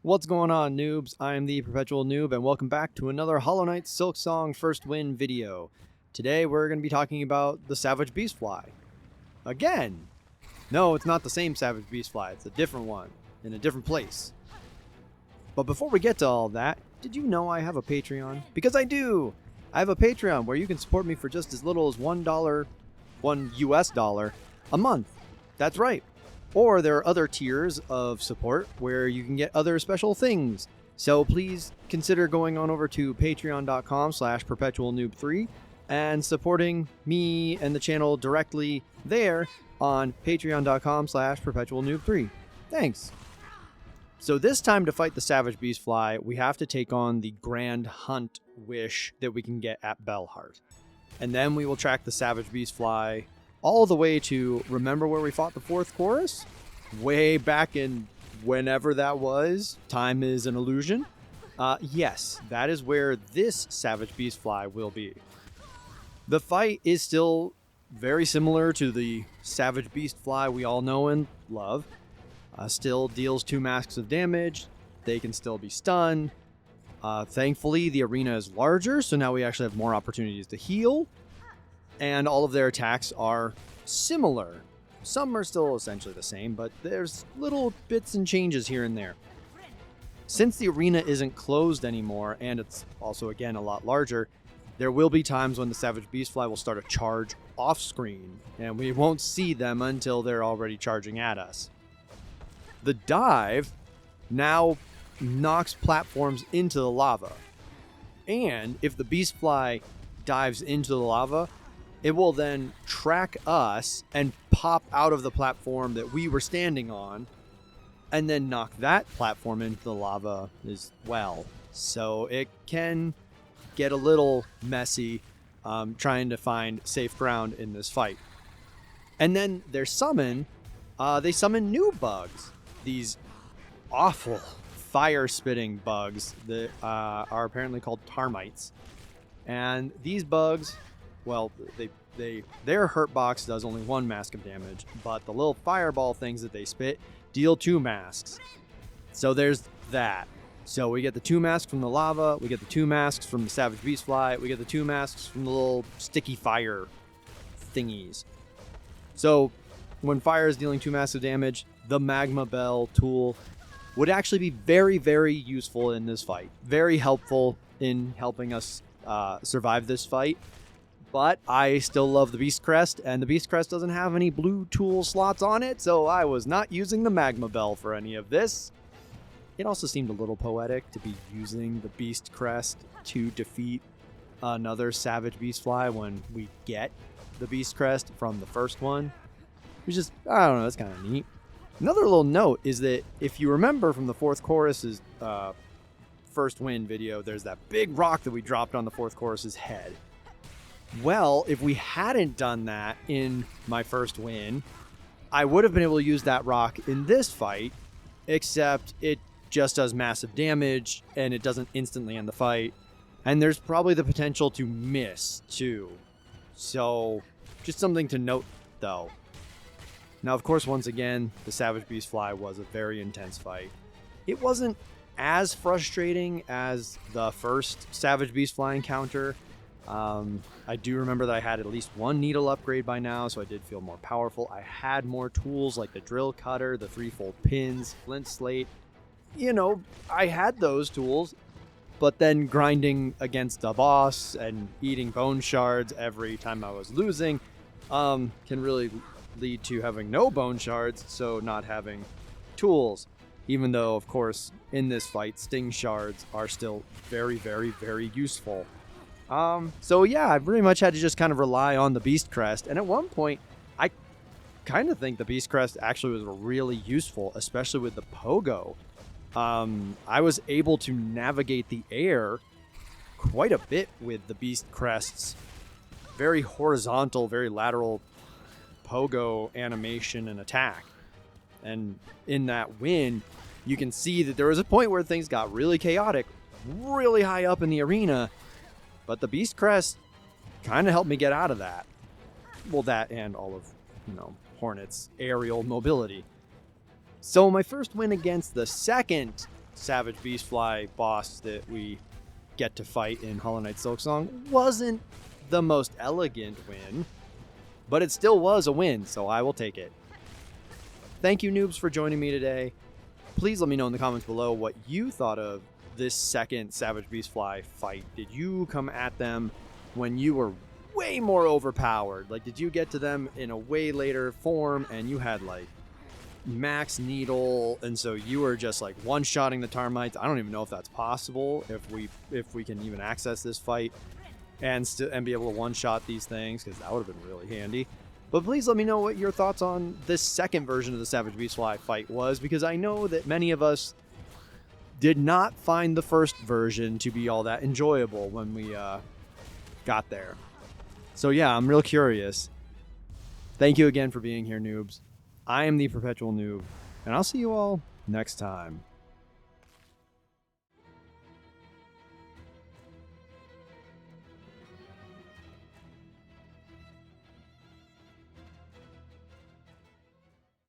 What's going on, noobs? I am the Perpetual Noob, and welcome back to another Hollow Knight Silksong First Win video. Today, we're going to be talking about the Savage Beastfly. Again! No, it's not the same Savage Beastfly, it's a different one, in a different place. But before we get to all that, did you know I have a Patreon? Because I do! I have a Patreon where you can support me for just as little as $1 US a month. That's right. Or there are other tiers of support where you can get other special things. So please consider going on over to patreon.com/perpetualnoob3 and supporting me and the channel directly there on patreon.com/perpetualnoob3. Thanks. So this time to fight the Savage Beastfly, we have to take on the Grand Hunt wish that we can get at Bellheart. And then we will track the Savage Beastfly all the way to, remember where we fought the fourth chorus? Way back in whenever that was. Time is an illusion. Yes, that is where this Savage Beastfly will be. The fight is still very similar to the Savage Beastfly we all know and love. Still deals 2 masks of damage. They can still be stunned. Thankfully, the arena is larger, so now we actually have more opportunities to heal. And all of their attacks are similar. Some are still essentially the same, but there's little bits and changes here and there. Since the arena isn't closed anymore, and it's also, again, a lot larger, there will be times when the Savage Beastfly will start a charge off-screen, and we won't see them until they're already charging at us. The dive now knocks platforms into the lava. And if the Beastfly dives into the lava, it will then track us and pop out of the platform that we were standing on and then knock that platform into the lava as well. So it can get a little messy trying to find safe ground in this fight. And then they summon new bugs. These awful fire-spitting bugs that are apparently called termites. And these bugs, well, their hurt box does only 1 mask of damage, but the little fireball things that they spit deal 2 masks. So there's that. So we get the 2 masks from the lava, we get the 2 masks from the Savage Beastfly, we get the 2 masks from the little sticky fire thingies. So when fire is dealing 2 masks of damage, the Magma Bell tool would actually be very, very useful in this fight. Very helpful in helping us survive this fight. But I still love the Beast Crest, and the Beast Crest doesn't have any blue tool slots on it, so I was not using the Magma Bell for any of this. It also seemed a little poetic to be using the Beast Crest to defeat another Savage Beastfly when we get the Beast Crest from the first one. Which is, I don't know, that's kind of neat. Another little note is that if you remember from the fourth chorus's first win video, there's that big rock that we dropped on the fourth chorus's head. Well, if we hadn't done that in my first win, I would have been able to use that rock in this fight, except it just does massive damage and it doesn't instantly end the fight. And there's probably the potential to miss too. So, just something to note though. Now, of course, once again, the Savage Beastfly was a very intense fight. It wasn't as frustrating as the first Savage Beastfly encounter. I do remember that I had at least 1 needle upgrade by now, so I did feel more powerful. I had more tools like the drill cutter, the 3-fold pins, flint slate. You know, I had those tools, but then grinding against a boss and eating bone shards every time I was losing can really lead to having no bone shards, so not having tools. Even though, of course, in this fight, sting shards are still very, very, very useful. So yeah, I pretty much had to just kind of rely on the Beast Crest, and at one point, I kind of think the Beast Crest actually was really useful, especially with the pogo. I was able to navigate the air quite a bit with the Beast Crest's very horizontal, very lateral pogo animation and attack. And in that win, you can see that there was a point where things got really chaotic, really high up in the arena, but the Beast Crest kind of helped me get out of that. Well, that and all of, Hornet's aerial mobility. So my first win against the second Savage Beastfly boss that we get to fight in Hollow Knight Silksong wasn't the most elegant win, but it still was a win, so I will take it. Thank you, Noobs, for joining me today. Please let me know in the comments below what you thought of this second Savage Beastfly fight. Did you come at them when you were way more overpowered? Like, did you get to them in a way later form and you had like max needle, and so you were just like one-shotting the Termites? I don't even know if that's possible, if we can even access this fight and be able to one-shot these things, because that would have been really handy. But please let me know what your thoughts on this second version of the Savage Beastfly fight was, because I know that many of us did not find the first version to be all that enjoyable when we got there. So yeah, I'm real curious. Thank you again for being here, Noobs. I am the Perpetual Noob, and I'll see you all next time.